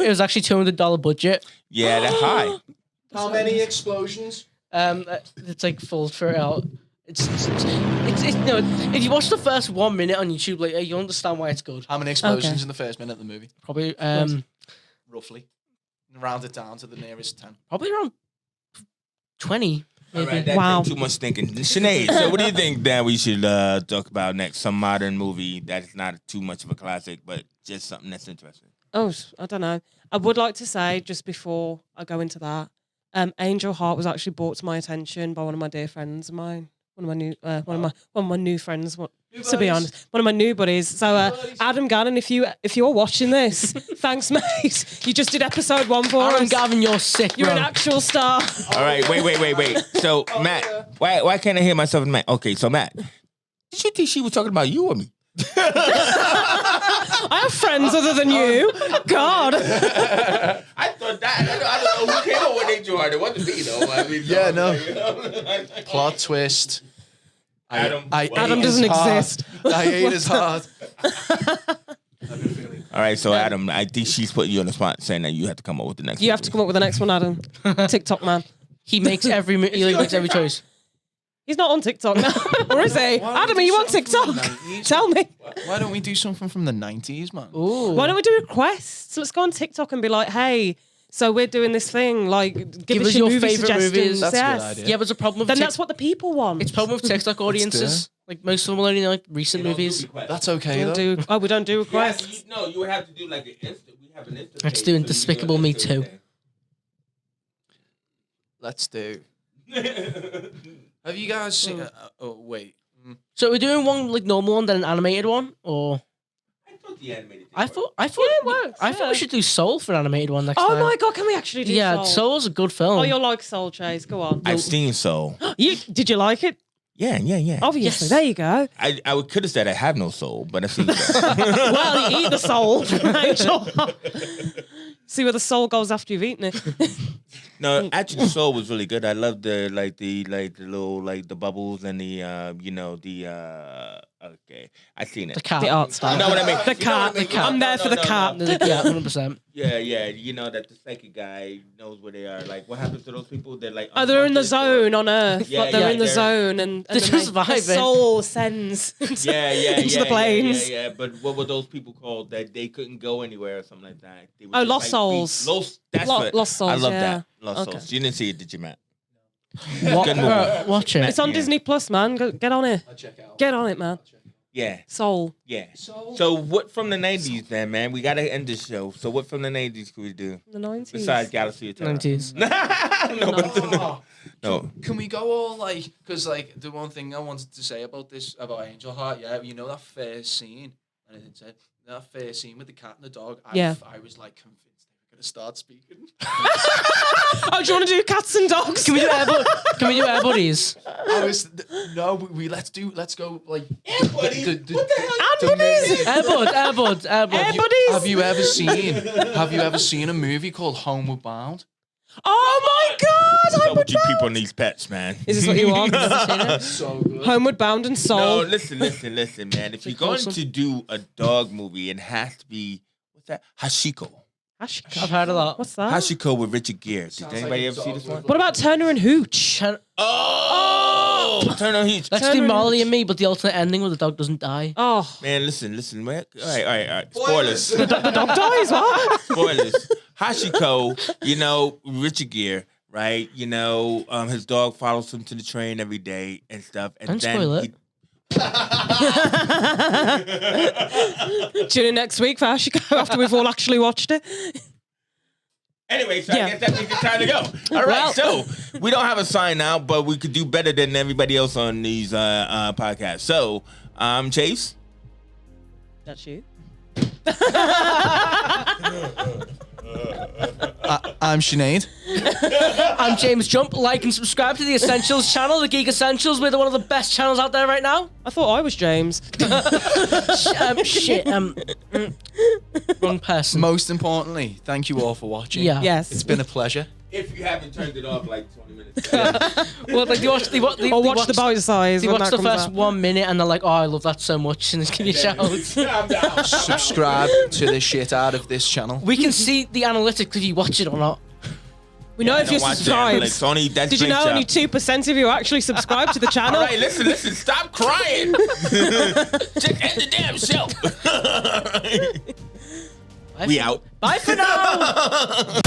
It was actually $200 budget. Yeah, that's high. How many explosions? It's like full for out. It's if you watch the first 1 minute on YouTube, like you understand why it's good. How many explosions Okay. in the first minute of the movie? Probably Roughly. Round it down to the nearest 10. probably around 20. All Maybe. right, that Wow. too much thinking. Sinead, so what do you think that we should talk about next? Some modern movie that's not too much of a classic, but just something that's interesting. Oh, I don't know. I would like to say just before I go into that, Angel Heart was actually brought to my attention by one of my dear friends of mine. One of my new friends. To be honest, one of my new buddies. So, Adam Gannon, if you're watching this, thanks, mate. You just did episode 1 for Aaron us. Gavin, you're sick. You're bro. an actual star. All right, wait. So, Matt, why can't I hear myself in Matt? Okay, so Matt, did you think she was talking about you or me? I have friends other than you. God. I thought that. I don't know who came up with Angel Heart. It wasn't me, though. I mean, Yeah, no. no. Plot twist. Adam Adam doesn't exist. I ate his heart. All right, so Adam, I think she's putting you on the spot, saying that you have to come up with the next. You have to come up with the next one, Adam. TikTok man. He makes every choice. He's not on TikTok now, or is he? Adam, are you on TikTok? Tell me. Why don't we do something from the 90s, man? Ooh. Why don't we do requests? Let's go on TikTok and be like, hey, so we're doing this thing. Like, give us your movie favourite suggestions. movies. That's a Yes. good idea. Yeah, but it's a problem with Then that's what the people want. it's a problem with TikTok audiences. Like most of them only know like recent movies. That's okay, though. we don't do requests. No, you would have to do like an instant. We have an instant. Let's page, do so you Despicable do an Me instant 2. thing. Let's do. Have you guys seen... oh, wait. So we're doing one like normal one, then an animated one, or I thought the animated. I thought it works, I thought yeah. we should do Soul for an animated one next Oh time. my God, can we actually do Yeah, Soul? Soul's a good film. Oh, you'll like Soul, Chase. Go on. I've seen Soul. Did you like it? Yeah. Obviously. Yes. There you go. I could have said I have no soul, but I've seen Soul. Well, you eat the soul. Angel. See where the soul goes after you've eaten it. No, actually, Soul was really good. I loved the little the bubbles and the okay, I seen it. The cat. The art You style. know what I mean? The cat. I'm there for the cat. Yeah, 100%. Yeah, you know that the psychic guy knows where they are. Like, what happens to those people? They're like, Oh, they're in the unconscious or- zone on Earth. Yeah, But they're yeah, in the they're- zone, and They're then just the vibing. soul sends Yeah, into the planes. Yeah. But what were those people called that they couldn't go anywhere or something like that? They were Oh, just, Lost like, Souls. Lost. That's what. Lost Souls. I love yeah. that. Lost Okay. Souls. You didn't see it, did you, Matt? Good movie. Watch it. It's on Yeah. Disney Plus, man. Get on it. I'll check it out. Get on it, man. Yeah, Soul. yeah. So what from the 90s then, man? We gotta end this show. So what from the 90s could we do The 90s. besides Galaxy of Terror? 90s. No. Can we go all like... Because like the one thing I wanted to say about this, about Angel Heart, yeah, you know that first scene, and it said, that first scene with the cat and the dog, Yeah. I was like convinced they were going to start speaking. Oh, do you want to do cats and dogs? Can we do Air Buddies? I was... No, let's go like... What And buddies. Air Buds. Air buddies. Have you ever seen a movie called Homeward Bound? Oh my God! What's up Homeward with you Bound. people and these pets, man? Is this what you want? So good. Homeward Bound and No, Soul. listen, man. If you're going wholesome. to do a dog movie, it has to be what's that? Hashiko. Hashiko. I've heard of that. What's that? Hashiko with Richard Gere. Did anybody ever see this one? What about Turner and Hooch? Oh, turn on heat. Let's do Molly and Me, but the alternate ending where the dog doesn't die. Oh, Man, listen, man. All right. Spoilers. the dog dies. What? Spoilers. Hashiko, Richard Gere, right? His dog follows him to the train every day and stuff. And Don't then spoil it. Tune in next week for Hashiko after we've all actually watched it. Anyway, so Yeah. I guess that means it's time to go. All right, so we don't have a sign out, but we could do better than everybody else on these podcasts. So, I'm Chase. That's you. I'm Sinead. I'm James Jump. Like and subscribe to the Essentials channel, the Geek Essentials. We're one of the best channels out there right now. I thought I was James. Wrong person. Most importantly, thank you all for watching. Yeah. Yes. It's been a pleasure. If you haven't turned it off like 20 minutes. Well, like they watch the bite size. They when watch that the comes first out. 1 minute and they're like, "Oh, I love that so much," and just give you a shout. I'm down. Subscribe to the shit out of this channel. We can see the analytics if you watch it or not. We know if you're subscribed. That's Did you know Blake only Shop. 2% of you actually subscribe to the channel? All right, listen. Stop crying. Just end the damn show. Bye We for- out. Bye for now.